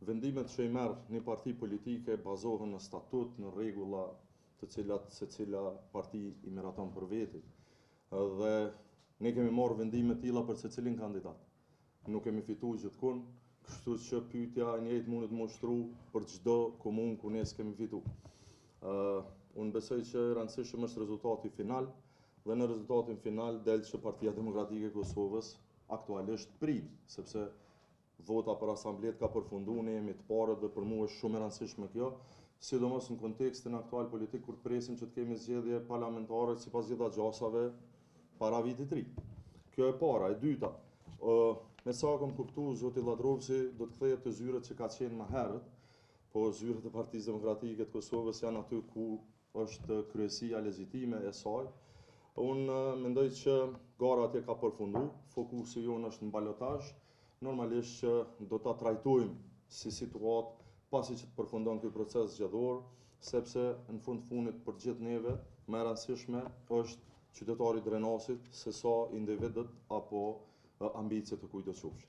vendimet që i merr një parti politike bazohen në statut, në rregulla të cilat secila parti i miraton për veti. Dhe ne kemi marrë vendime të tilla për secilin kandidat. Nuk kemi fituar gjithkund, kështu që pyetja e njëjtë mundet më ushtru për çdo komunë ku ne s'kemi fituar. Unë besoj që rëndësishëm është rezultati final, dhe në rezultatin final del që Partia Demokratike e Kosovës aktualisht prim, sepse vota për asamblet ka përfundu, ne jemi të parët dhe për mua është shumë e rëndësishme kjo, sidomos në kontekstin aktual politik kur presim që të kemi zgjedhje parlamentare sipas gjitha gjasave para vitit të ri. Kjo e para, e dyta. Me sa kam kuptuar zoti Lladrovsi do të kthehet të zyret që ka qenë më herët, po zyret e Partisë Demokratike të Kosovës janë aty ku është kryesia legjitime e saj. Unë mendoj që gara atje ka përfundu, fokusi jonë është në balotazh, normalisht që do ta trajtojmë si situatë pasi që të përfundon ky proces zgjedhor, sepse në fundit për gjithë neve më e rëndësishme është qytetari i Drenasit se sa individët apo ambicet të kujt do qofshin.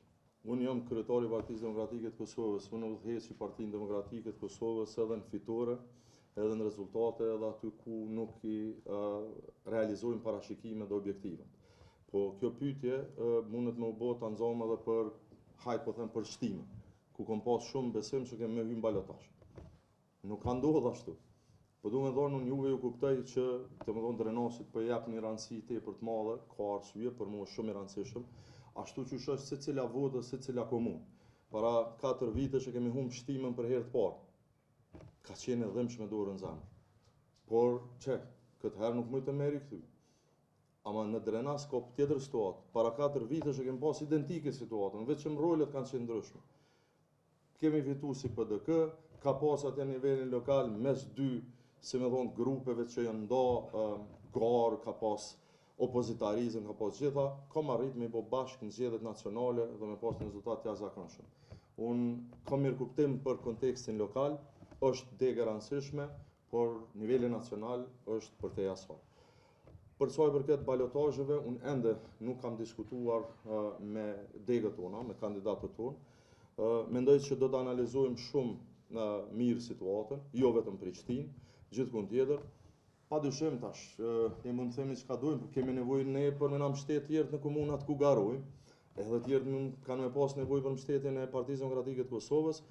Unë jam kryetari i Partisë Demokratike të Kosovës, unë udhëheq Partinë Demokratike të Kosovës edhe në fitore, edhe në rezultate, edhe aty ku nuk i realizojmë parashikimet dhe objektivat. Po kjo pyetje mundet me u bë tanzom edhe për, hajt po them, për shtime, ku kom pas shumë besim që kemi me hyrë në balotazh. Nuk ka ndodhur ashtu. Po du me thonë, unë juve ju kuptoj që Drenasit po jep një rëndësi tepër të madhe, ka arsye, për mua shumë i rëndësishëm, ashtu që është secila votë, secila komunë. Para 4 vite që kemi humbë shtimën për herë të parë, ka qenë e dhimbshme dorën zemër. Por që, këtë herë nuk mund të merri kthy. Ama në Drenas ka tjetër situatë. Para 4 vite që kemi pas identike situatën, vetëm rolet kanë qenë ndryshme. Kemi fituar si PDK, ka pas atë nivelin lokal mes dy, si me thonë, grupeve që janë nda, garë, ka pas opozitarizëm, ka pas gjitha, kam arrit me i bo bashkë në zgjedhjet nacionale dhe me pas një rezultat jashtëzakonshëm. Unë kam mirë kuptim për kontekstin lokal, është degë e rëndësishme, por niveli nacional është për te asaj. Për sa i përket balotazheve, unë ende nuk kam diskutuar me degët tona, me kandidatët tonë. Mendoj që do të analizojmë shumë mirë situatën, jo vetëm Prishtinë, gjithkund tjetër. Padyshim tash, ne mund të themi çka dojmë, por kemi nevojë ne për me na mbështet tjerë në komunat ku garojmë, edhe tjerë kanë me pas nevojë për mbështetjen e Partisë Demokratike të Kosovës,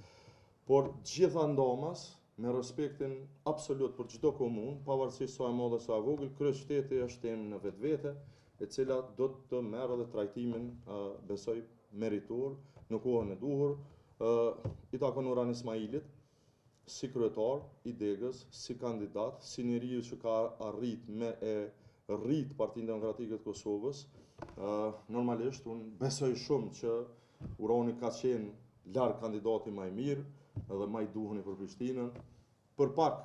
por gjitha ndamas, me respektin absolut për çdo komunë, pavarësisht sa e madhe sa e vogël, kryeshteti është temë në vetvete, e cila do të merr edhe trajtimin, besoj, meritor, në kohën e duhur, i takon Nuran Ismailit, si kryetar i degës, si kandidat, si njeriu që ka arrit me e rrit Partinë Demokratike të Kosovës. Normalisht, unë besoj shumë që Urani ka qenë larg kandidati më i mirë edhe më i duhuni për Prishtinën. Për pak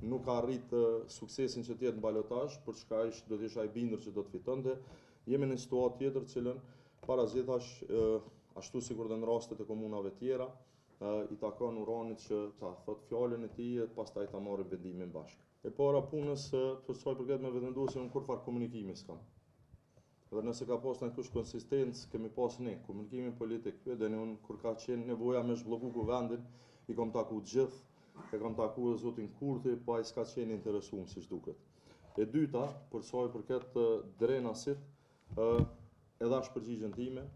nuk ka arrit suksesin që tjetë në balotazh, për çka do të isha i bindur që do të fitonte. Jemi në situatë tjetër cilën para zgjedhjes, ashtu sikur dhe në rastet e komunave tjera, i takon Uranit që ta thot fjalën e tij e pastaj ta marrë vendimin bashkë. E para punës për sa i përket me vetëndosjen, unë kurfar komunikimi s'kam. Dhe nëse ka pas në kush konsistencë, kemi pas ne, komunikimin politik, edhe unë kur ka qenë nevoja me zhblloku kuvendin, i kam taku gjithë, e kam taku dhe zotin Kurthi, pa i s'ka qenë interesuar siç duket. E dyta, për sa i përket Drenasit, edhe është përgjigjen time,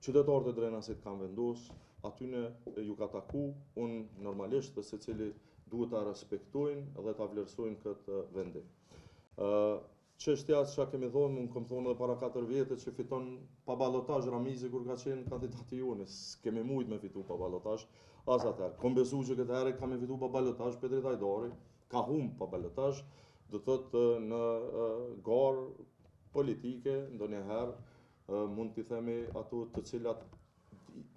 qytetarët e Drenasit kanë vendosur, aty ju ka taku, unë normalisht dhe secili duhet ta respektojnë dhe ta vlerësojnë këtë vendim. Çështja që kemi thonë, unë kam thonë edhe para 4 vjetë që fiton pa balotazh Ramizi kur ka qenë kandidati jonë, s'kemi mujt me fitu pa balotazh, as atëherë. Kom besu që këtë herë ka me fitu pa balotazh Petri Hajdari, ka humb pa balotazh, do thotë në garë politike, ndonjëherë mund t'i themi ato të cilat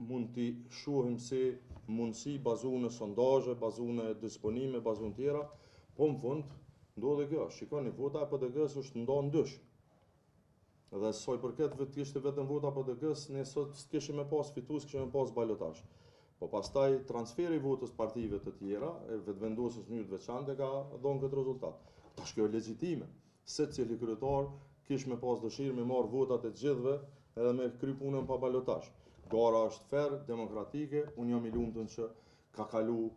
mund t'i shohim si mundësi bazuar në sondazhe, bazuar në disponime, bazuar në tjera, po në fund ndodhe kjo. Shikoni, vota e PDG-s është ndarë ndysh. Dhe sa i përket kishte vetëm vota PDG-s, ne sot s'kishim me pas fitues, kishim me pas balotazh. Po pastaj transferi i votës partive të tjera, e vetëvendosjes në mënyrë të veçantë ka dhënë këtë rezultat. Tash kjo është legjitime. Secili kryetar kish me pas dëshirë me marr votat e të gjithëve edhe me kry punën pa balotazh. gara është fair, demokratike, unë jam I lumtur që ka kalu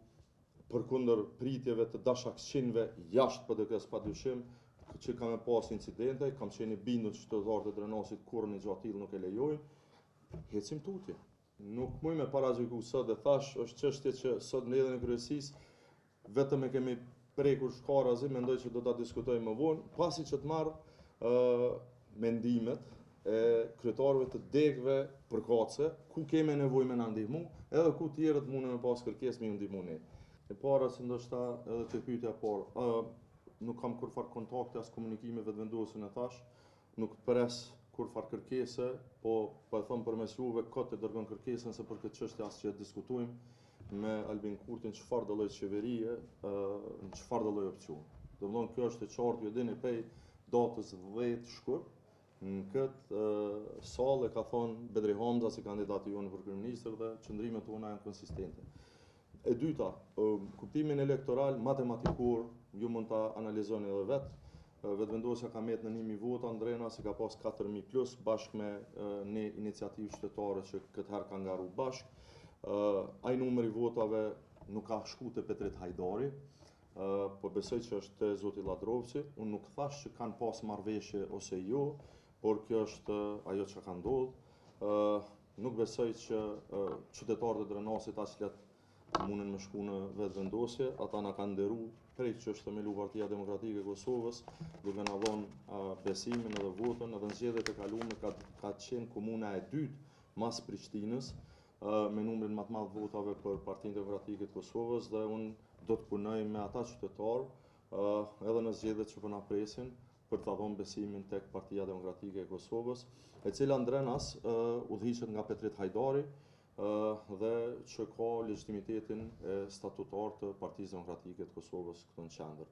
përkundër pritjeve të dashakëqinjve jashtë PDK-s padyshim, që ka me pas incidente, kam qenë I bindur që qytetarët e Drenasit kurrë një gjatë tillë nuk e lejojnë, hecim tutje. Nuk muj me paragjyku sot dhe thash, është çështje që sot mbledhjen e kryesisë vetëm e kemi prekur shkarazi, mendoj që do ta diskutojmë më vonë, pasi që të marr mendimet e kryetarëve të degëve përkatëse, ku keme nevojë me na ndihmu, edhe ku tjerët mundën me pas kërkesë me ju ndihmu ne. E para se ndoshta edhe te pyetja parë, nuk kam kurfar kontakte as komunikime vetëvendosur e thash, nuk pres kurfar kërkese, po e them përmes juve kot e dërgon kërkesën se për këtë çështje asgjë diskutojmë me Albin Kurtin çfarë do lloj qeverie, në çfarë do lloj opsioni. Domthonë kjo është e qartë, ju dini prej datës 10 shkurt, në këtë sallë ka thonë Bedri Hamza si kandidati jonë për kryeministër dhe qëndrimet tona janë konsistente. E dyta, kuptimin elektoral matematikor, ju mund ta analizoni edhe vetë. Vetëvendosja ka met në 1000 vota, Ndrena si ka pas 4000 plus, bashkë me një iniciativë qytetare që këtë herë ka ngaru bashkë. Ai numri votave nuk ka shku te Petrit Hajdari, po besoj që është te zoti Ladrovci. Unë nuk thash që kanë pas marrëveshje ose jo, por kjo është ajo që ka ndodhur. Nuk besoj që qytetarët e Drenasit as let mundën me shku në vetëvendosje, ata na kanë nderu prej që është themelu Partia Demokratike e Kosovës, duke na dhënë besimin edhe votën, edhe në zgjedhjet e kaluara ka qenë komuna e dytë mas Prishtinës, me numrin më të madh votave për Partinë Demokratike të Kosovës dhe unë do të punoj me ata qytetarë edhe në zgjedhjet që po na presin për ta dhënë besimin tek Partia Demokratike e Kosovës, e cila Ndrenas udhëhiqet nga Petrit Hajdari dhe që ka legitimitetin statutar të Partisë Demokratike të Kosovës këtu në qendër.